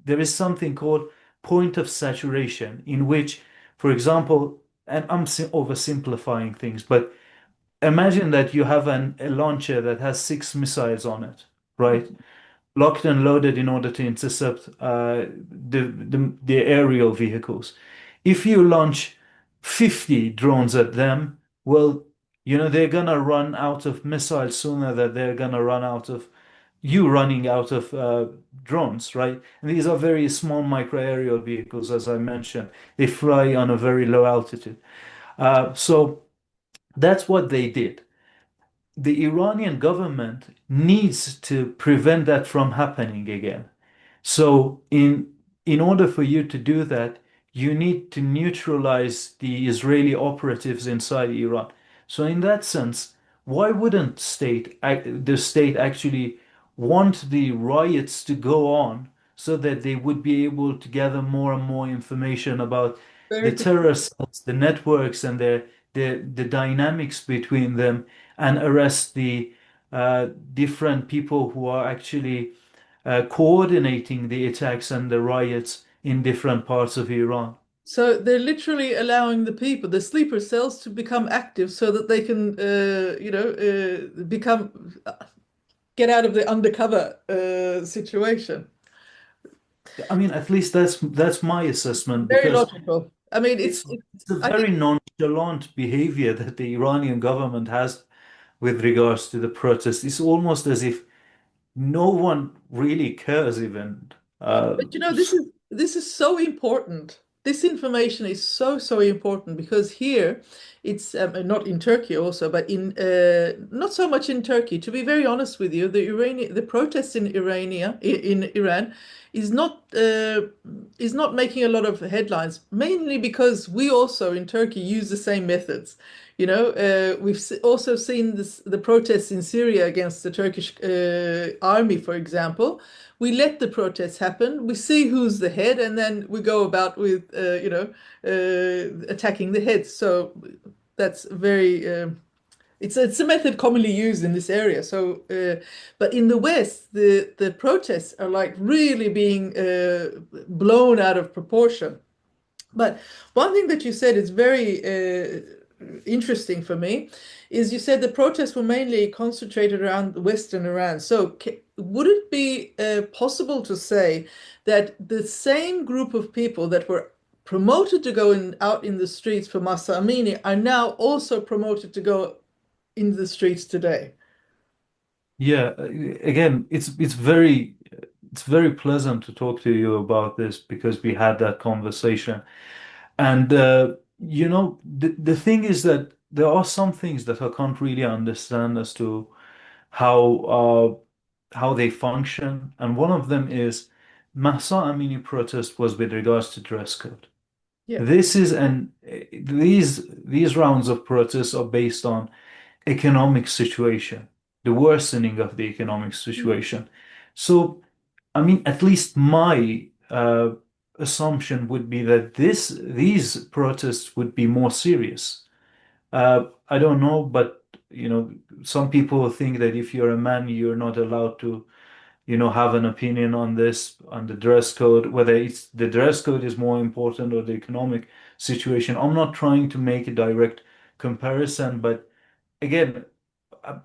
there is something called point of saturation, in which, for example, and I'm oversimplifying things, but imagine that you have a launcher that has six missiles on it, right? Locked and loaded in order to intercept the aerial vehicles. If you launch 50 drones at them, well, they're gonna run out of missiles sooner than they're gonna run out of you running out of drones, right? And these are very small micro aerial vehicles, as I mentioned. They fly on a very low altitude. So that's what they did. The Iranian government needs to prevent that from happening again. So in order for you to do that, you need to neutralize the Israeli operatives inside Iran. So in that sense, why wouldn't the state actually want the riots to go on so that they would be able to gather more and more information about the Very good. terror cells, the networks, and the dynamics between them, and arrest the different people who are actually coordinating the attacks and the riots in different parts of Iran. So they're literally allowing the people, the sleeper cells, to become active so that they can, get out of the undercover situation. I mean, at least that's my assessment, Very because logical. I mean, it's a I think, very nonchalant behavior that the Iranian government has with regards to the protests. It's almost as if no one really cares even. but this is so important. This information is so, so important because here it's not in Turkey also, but in not so much in Turkey. To be very honest with you, the protests in Iran is not making a lot of headlines, mainly because we also in Turkey use the same methods. Also seen the protests in Syria against the Turkish army, for example. We let the protests happen. We see who's the head, and then we go about with, attacking the heads. So that's very. It's a method commonly used in this area. So, but in the West, the protests are like really being blown out of proportion. But one thing that you said is very interesting for me is you said the protests were mainly concentrated around Western Iran. So would it be possible to say that the same group of people that were promoted to go out in the streets for Masa Amini are now also promoted to go in the streets today? Yeah, again, it's very pleasant to talk to you about this because we had that conversation. And the thing is that there are some things that I can't really understand as to how they function. And one of them is Mahsa Amini protest was with regards to dress code. Yeah. This is an these rounds of protests are based on economic situation, the worsening of the economic situation. So, I mean, at least my assumption would be that these protests would be more serious. I don't know, but some people think that if you're a man, you're not allowed to, have an opinion on this, on the dress code, whether it's the dress code is more important or the economic situation. I'm not trying to make a direct comparison, but again,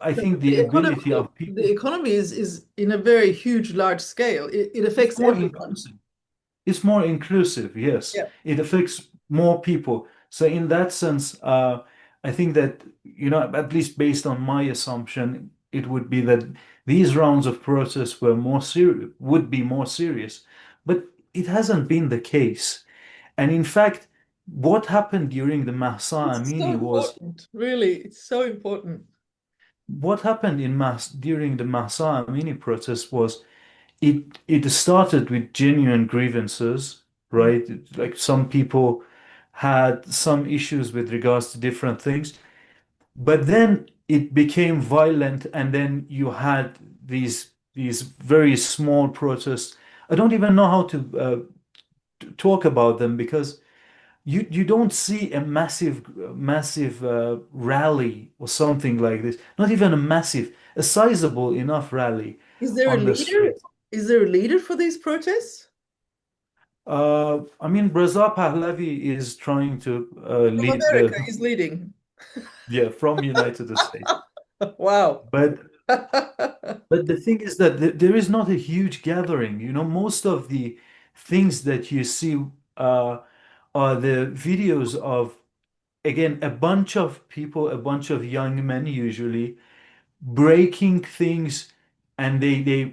I think the The ability economy, of the people, economy is in a very huge, large scale. It it's affects more everyone. inclusive. It's more inclusive, yes. Yeah. It affects more people. So in that sense, I think that, at least based on my assumption, it would be that these rounds of protests were more serious, would be more serious. But it hasn't been the case. And in fact, what happened during the Mahsa This is so Amini was important. Really, it's so important. what happened during the Mahsa Amini protest was it started with genuine grievances, Mm. right? Like some people had some issues with regards to different things, but then it became violent, and then you had these very small protests. I don't even know how to talk about them because you don't see a massive rally or something like this. Not even a sizable enough rally Is there a on the leader? street. Is there a leader for these protests? I mean, Reza Pahlavi is trying to From lead America, he's leading. yeah, from United States. Wow. But the thing is that there is not a huge gathering. Most of the things that you see uh, are the videos of, again, a bunch of people, a bunch of young men usually, breaking things. And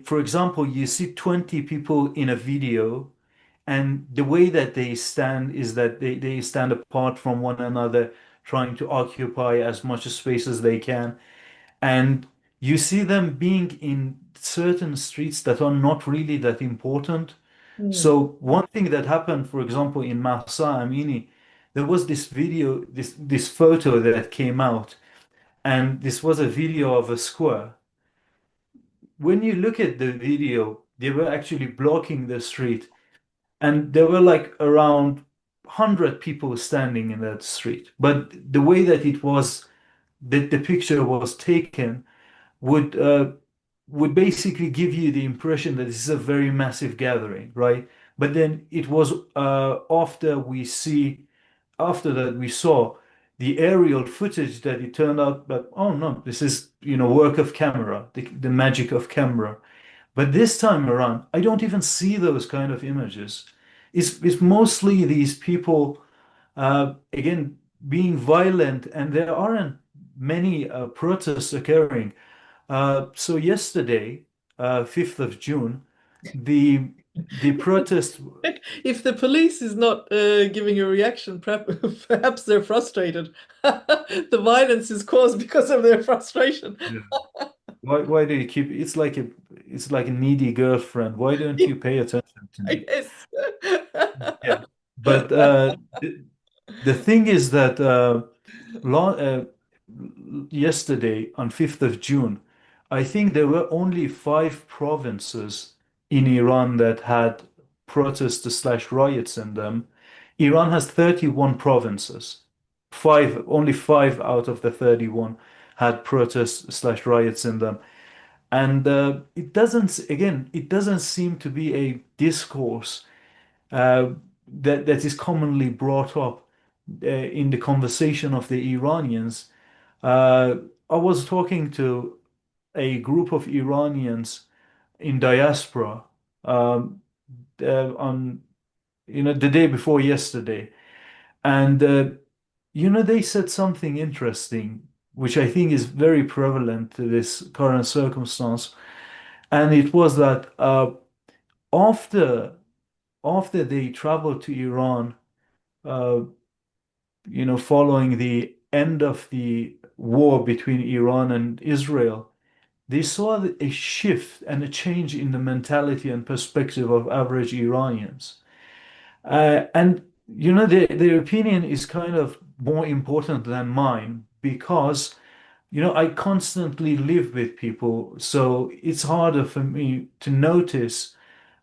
for example, you see 20 people in a video. And the way that they stand is that they stand apart from one another, trying to occupy as much space as they can. And you see them being in certain streets that are not really that important. Hmm. So one thing that happened, for example, in Mahsa Amini, there was this video, this photo that came out, and this was a video of a square. When you look at the video, they were actually blocking the street. And there were like around 100 people standing in that street. But the way that the picture was taken would uh, would basically give you the impression that this is a very massive gathering, right? But then it was after that we saw the aerial footage that it turned out that, oh no, this is work of camera, the magic of camera. But this time around, I don't even see those kind of images. It's mostly these people, again, being violent, and there aren't many protests occurring. So yesterday, 5th of June, the the protest. If the police is not giving a reaction, perhaps they're frustrated. The violence is caused because of their frustration. Yeah. Why do you keep? It's like a needy girlfriend. Why don't you pay attention to I me? guess. Yeah. But the thing is that yesterday on 5th of June, I think there were only 5 provinces in Iran that had protests slash riots in them. Iran has 31 provinces. Only five out of the 31 had protests slash riots in them. And it doesn't seem to be a discourse uh, that is commonly brought up in the conversation of the Iranians. Uh, I was talking to a group of Iranians in diaspora um, on the day before yesterday, and they said something interesting, which I think is very prevalent to this current circumstance, and it was that after after they traveled to Iran, uh, following the end of the war between Iran and Israel, they saw a shift and a change in the mentality and perspective of average Iranians. And their opinion is kind of more important than mine because I constantly live with people, so it's harder for me to notice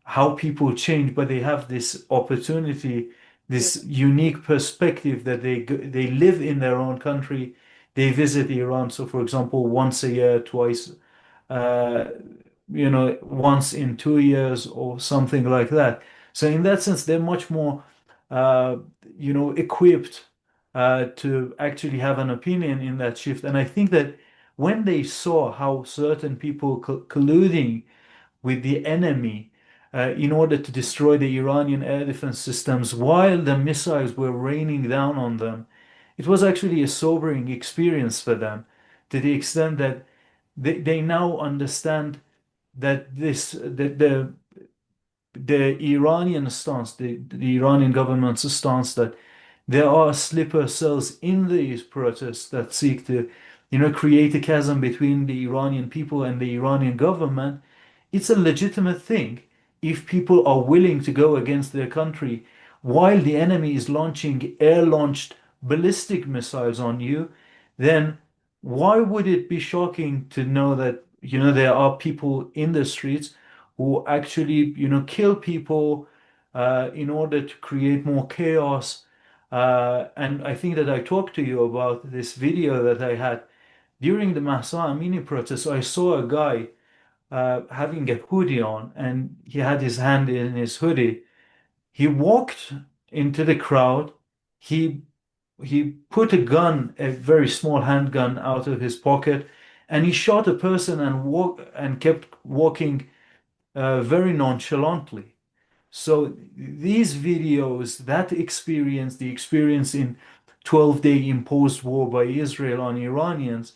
how people change, but they have this opportunity, Yeah. this unique perspective that they live in their own country, they visit Iran. So, for example, once a year, twice, uh, once in 2 years or something like that. So, in that sense, they're much more, uh, equipped. to actually have an opinion in that shift. And I think that when they saw how certain people colluding with the enemy in order to destroy the Iranian air defense systems while the missiles were raining down on them, it was actually a sobering experience for them to the extent that they now understand that the Iranian stance, the Iranian government's stance that there are sleeper cells in these protests that seek to, create a chasm between the Iranian people and the Iranian government. It's a legitimate thing if people are willing to go against their country while the enemy is launching air-launched ballistic missiles on you, then why would it be shocking to know that, there are people in the streets who actually, kill people in order to create more chaos? And I think that I talked to you about this video that I had during the Mahsa Amini protest. I saw a guy having a hoodie on, and he had his hand in his hoodie. He walked into the crowd. He he put a gun, a very small handgun, out of his pocket, and he shot a person and kept walking very nonchalantly. So these videos, that experience, the experience in 12-day imposed war by Israel on Iranians,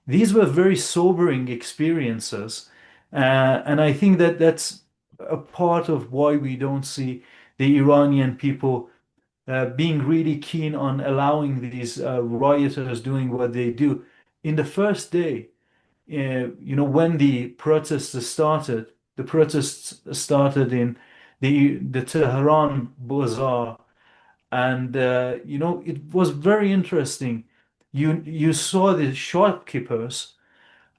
these were very sobering experiences. And I think that that's a part of why we don't see the Iranian people being really keen on allowing these rioters doing what they do. In the first day, when the protests started in the Tehran bazaar, and it was very interesting. You saw the shopkeepers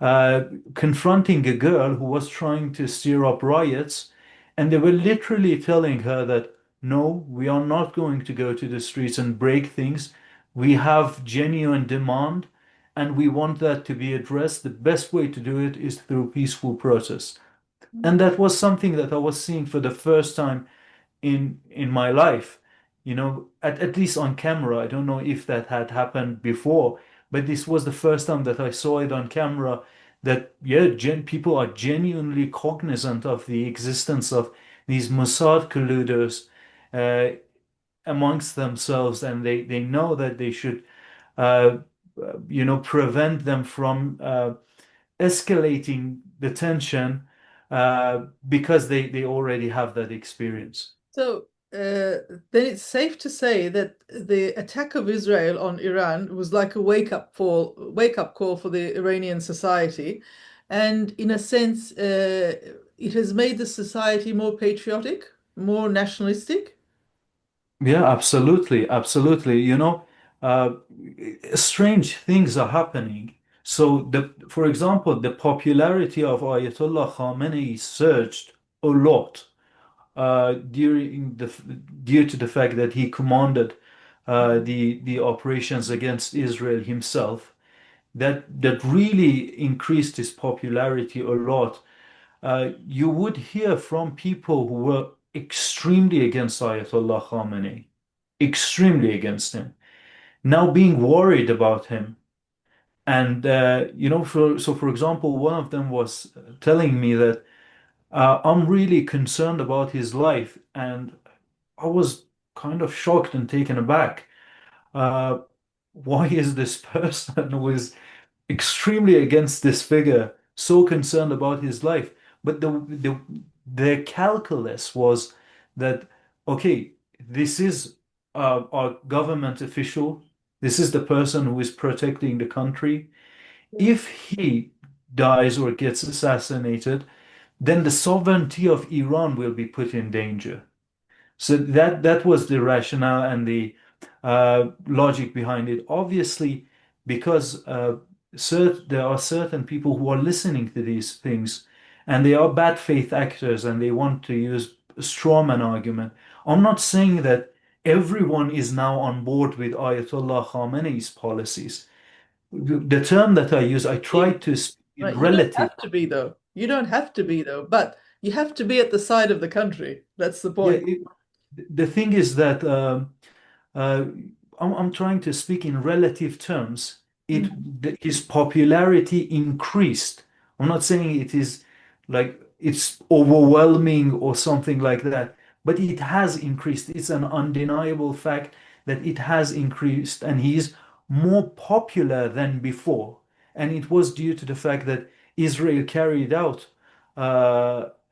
confronting a girl who was trying to stir up riots, and they were literally telling her that no, we are not going to go to the streets and break things. We have genuine demand, and we want that to be addressed. The best way to do it is through peaceful protest. And that was something that I was seeing for the first time in my life, at least on camera. I don't know if that had happened before, but this was the first time that I saw it on camera, that yeah, people are genuinely cognizant of the existence of these Mossad colluders uh, amongst themselves, and they know that they should uh, prevent them from escalating the tension because they already have that experience. So then it's safe to say that the attack of Israel on Iran was like a wake up call for the Iranian society, and in a sense, it has made the society more patriotic, more nationalistic. Yeah, absolutely, absolutely. Uh, strange things are happening. So, for example, the popularity of Ayatollah Khamenei surged a lot due to the fact that he commanded the operations against Israel himself. That really increased his popularity a lot. You would hear from people who were extremely against Ayatollah Khamenei, extremely against him, now being worried about him. And for example, one of them was telling me that I'm really concerned about his life, and I was kind of shocked and taken aback. Uh, why is this person who is extremely against this figure, so concerned about his life? But the calculus was that, okay, this is our government official. This is the person who is protecting the country. If he dies or gets assassinated, then the sovereignty of Iran will be put in danger. So that was the rationale and the logic behind it. Obviously, because there are certain people who are listening to these things, and they are bad faith actors, and they want to use straw man argument. I'm not saying that everyone is now on board with Ayatollah Khamenei's policies. The term that I use, I try to speak in Right? You don't relative. have to be though. You don't have to be though, but you have to be at the side of the country. That's the Yeah, point. the thing is that uh, I'm trying to speak in relative terms. Mhm. His popularity increased. I'm not saying it is like it's overwhelming or something like that, but it has increased. It's an undeniable fact that it has increased, and he's more popular than before. And it was due to the fact that Israel carried out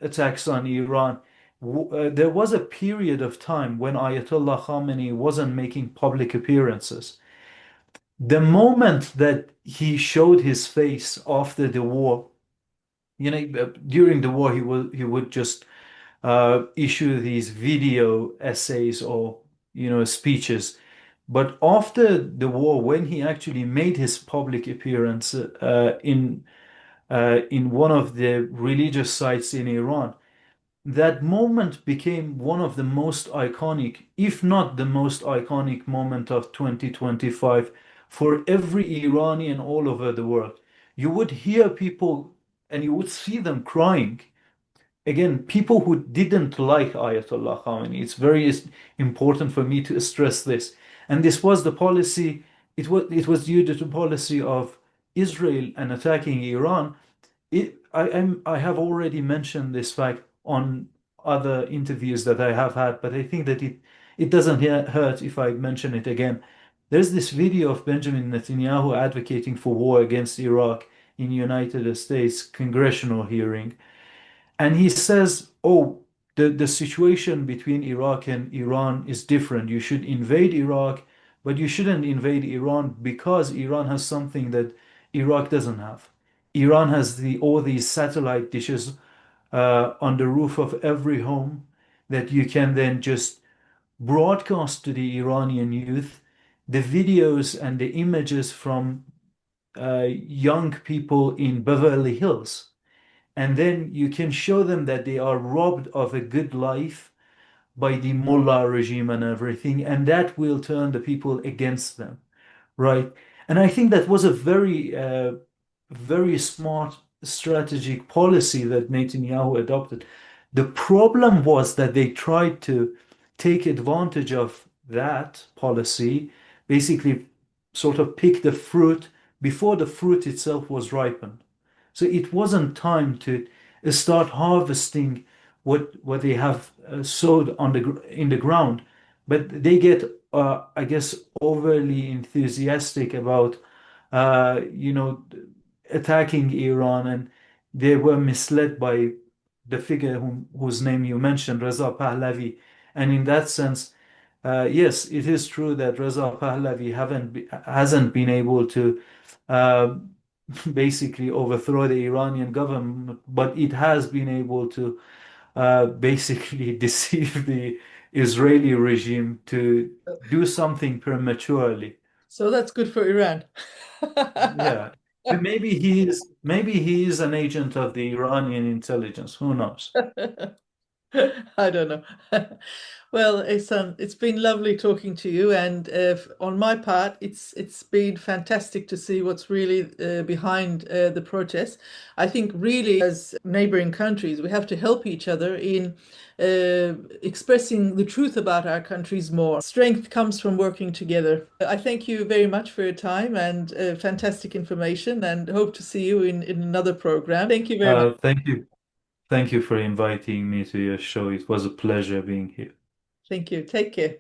attacks on Iran. There was a period of time when Ayatollah Khamenei wasn't making public appearances. The moment that he showed his face after the war, during the war, he would just issue these video essays or speeches. But after the war, when he actually made his public appearance in one of the religious sites in Iran, that moment became one of the most iconic, if not the most iconic moment of 2025 for every Iranian all over the world. You would hear people and you would see them crying. Again, people who didn't like Ayatollah Khamenei. It's very important for me to stress this. And this was the policy, it was due to the policy of Israel and attacking Iran. I have already mentioned this fact on other interviews that I have had, but I think that it doesn't hurt if I mention it again. There's this video of Benjamin Netanyahu advocating for war against Iraq in United States congressional hearing. And he says, oh, the situation between Iraq and Iran is different. You should invade Iraq, but you shouldn't invade Iran because Iran has something that Iraq doesn't have. Iran has all these satellite dishes on the roof of every home that you can then just broadcast to the Iranian youth the videos and the images from young people in Beverly Hills, and then you can show them that they are robbed of a good life by the mullah regime and everything, and that will turn the people against them, right? And I think that was a very smart strategic policy that Netanyahu adopted. The problem was that they tried to take advantage of that policy, basically sort of pick the fruit before the fruit itself was ripened. So it wasn't time to start harvesting what they have sowed in the ground, but they get, I guess, overly enthusiastic about, you know, attacking Iran, and they were misled by the figure whose name you mentioned, Reza Pahlavi. And in that sense, yes, it is true that Reza Pahlavi hasn't been able to uh, basically overthrow the Iranian government, but it has been able to basically deceive the Israeli regime to do something prematurely. So that's good for Iran. Yeah. Maybe he is an agent of the Iranian intelligence. Who knows? I don't know. Well, Ehsan, it's been lovely talking to you, and on my part, it's been fantastic to see what's really behind the protests. I think really, as neighboring countries, we have to help each other in expressing the truth about our countries more. Strength comes from working together. I thank you very much for your time and fantastic information, and hope to see you in another program. Thank you very much. Thank you. Thank you for inviting me to your show. It was a pleasure being here. Thank you. Take care.